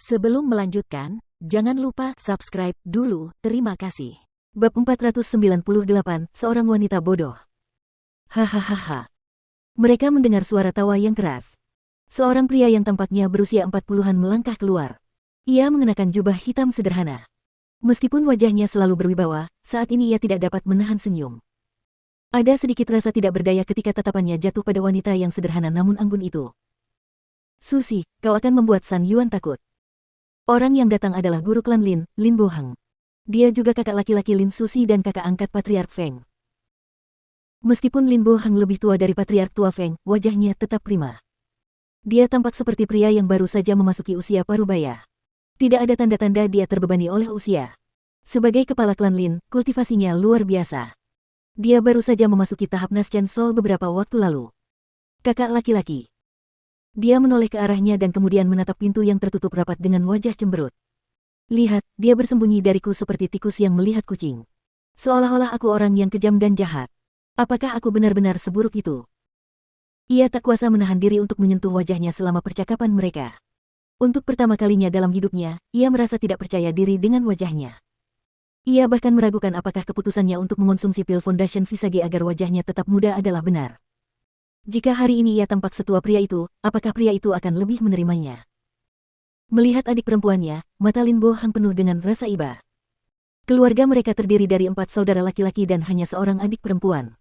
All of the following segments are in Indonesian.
Sebelum melanjutkan, jangan lupa subscribe dulu, terima kasih. Bab 498, Seorang Wanita Bodoh. Hahaha. Mereka mendengar suara tawa yang keras. Seorang pria yang tampaknya berusia 40-an melangkah keluar. Ia mengenakan jubah hitam sederhana. Meskipun wajahnya selalu berwibawa, saat ini ia tidak dapat menahan senyum. Ada sedikit rasa tidak berdaya ketika tatapannya jatuh pada wanita yang sederhana namun anggun itu. Susi, kau akan membuat San Yuan takut. Orang yang datang adalah guru klan Lin, Lin Boheng. Dia juga kakak laki-laki Lin Susi dan kakak angkat Patriark Feng. Meskipun Lin Boheng lebih tua dari Patriark tua Feng, wajahnya tetap prima. Dia tampak seperti pria yang baru saja memasuki usia parubaya. Tidak ada tanda-tanda dia terbebani oleh usia. Sebagai kepala klan Lin, kultivasinya luar biasa. Dia baru saja memasuki tahap Naschen Sol beberapa waktu lalu. Kakak laki-laki. Dia menoleh ke arahnya dan kemudian menatap pintu yang tertutup rapat dengan wajah cemberut. Lihat, dia bersembunyi dariku seperti tikus yang melihat kucing. Seolah-olah aku orang yang kejam dan jahat. Apakah aku benar-benar seburuk itu? Ia tak kuasa menahan diri untuk menyentuh wajahnya selama percakapan mereka. Untuk pertama kalinya dalam hidupnya, ia merasa tidak percaya diri dengan wajahnya. Ia bahkan meragukan apakah keputusannya untuk mengonsumsi pil Foundation Visage agar wajahnya tetap muda adalah benar. Jika hari ini ia tampak setua pria itu, apakah pria itu akan lebih menerimanya? Melihat adik perempuannya, mata Lin Boheng penuh dengan rasa iba. Keluarga mereka terdiri dari 4 saudara laki-laki dan hanya seorang adik perempuan.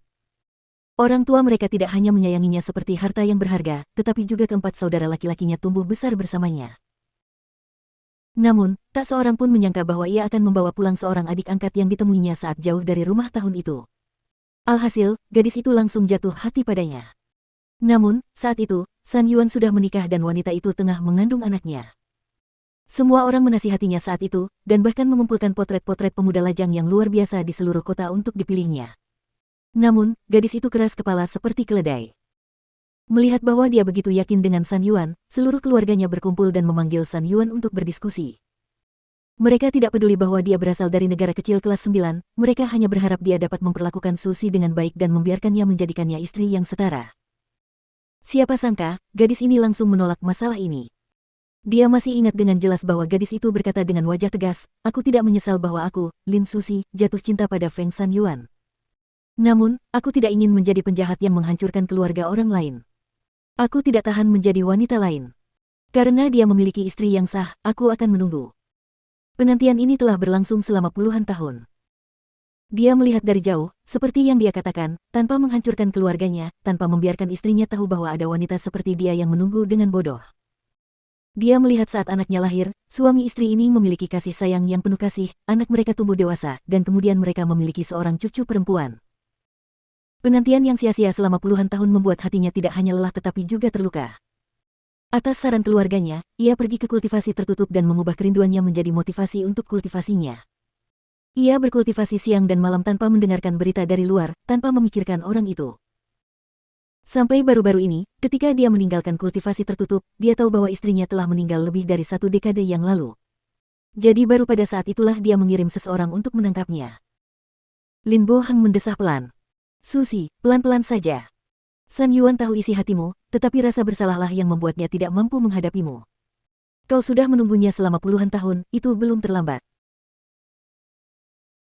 Orang tua mereka tidak hanya menyayanginya seperti harta yang berharga, tetapi juga keempat saudara laki-lakinya tumbuh besar bersamanya. Namun, tak seorang pun menyangka bahwa ia akan membawa pulang seorang adik angkat yang ditemuinya saat jauh dari rumah tahun itu. Alhasil, gadis itu langsung jatuh hati padanya. Namun, saat itu, San Yuan sudah menikah dan wanita itu tengah mengandung anaknya. Semua orang menasihatinya saat itu, dan bahkan mengumpulkan potret-potret pemuda lajang yang luar biasa di seluruh kota untuk dipilihnya. Namun, gadis itu keras kepala seperti keledai. Melihat bahwa dia begitu yakin dengan San Yuan, seluruh keluarganya berkumpul dan memanggil San Yuan untuk berdiskusi. Mereka tidak peduli bahwa dia berasal dari negara kecil kelas 9, mereka hanya berharap dia dapat memperlakukan Susi dengan baik dan membiarkannya menjadikannya istri yang setara. Siapa sangka, gadis ini langsung menolak masalah ini. Dia masih ingat dengan jelas bahwa gadis itu berkata dengan wajah tegas, "Aku tidak menyesal bahwa aku, Lin Susi, jatuh cinta pada Feng San Yuan. Namun, aku tidak ingin menjadi penjahat yang menghancurkan keluarga orang lain. Aku tidak tahan menjadi wanita lain. Karena dia memiliki istri yang sah, aku akan menunggu." Penantian ini telah berlangsung selama puluhan tahun. Dia melihat dari jauh, seperti yang dia katakan, tanpa menghancurkan keluarganya, tanpa membiarkan istrinya tahu bahwa ada wanita seperti dia yang menunggu dengan bodoh. Dia melihat saat anaknya lahir, suami istri ini memiliki kasih sayang yang penuh kasih, anak mereka tumbuh dewasa, dan kemudian mereka memiliki seorang cucu perempuan. Penantian yang sia-sia selama puluhan tahun membuat hatinya tidak hanya lelah tetapi juga terluka. Atas saran keluarganya, ia pergi ke kultivasi tertutup dan mengubah kerinduannya menjadi motivasi untuk kultivasinya. Ia berkultivasi siang dan malam tanpa mendengarkan berita dari luar, tanpa memikirkan orang itu. Sampai baru-baru ini, ketika dia meninggalkan kultivasi tertutup, dia tahu bahwa istrinya telah meninggal lebih dari 1 dekade yang lalu. Jadi baru pada saat itulah dia mengirim seseorang untuk menangkapnya. Lin Boheng mendesah pelan. "Susi, pelan-pelan saja. San Yuan tahu isi hatimu, tetapi rasa bersalahlah yang membuatnya tidak mampu menghadapimu. Kau sudah menunggunya selama puluhan tahun, itu belum terlambat.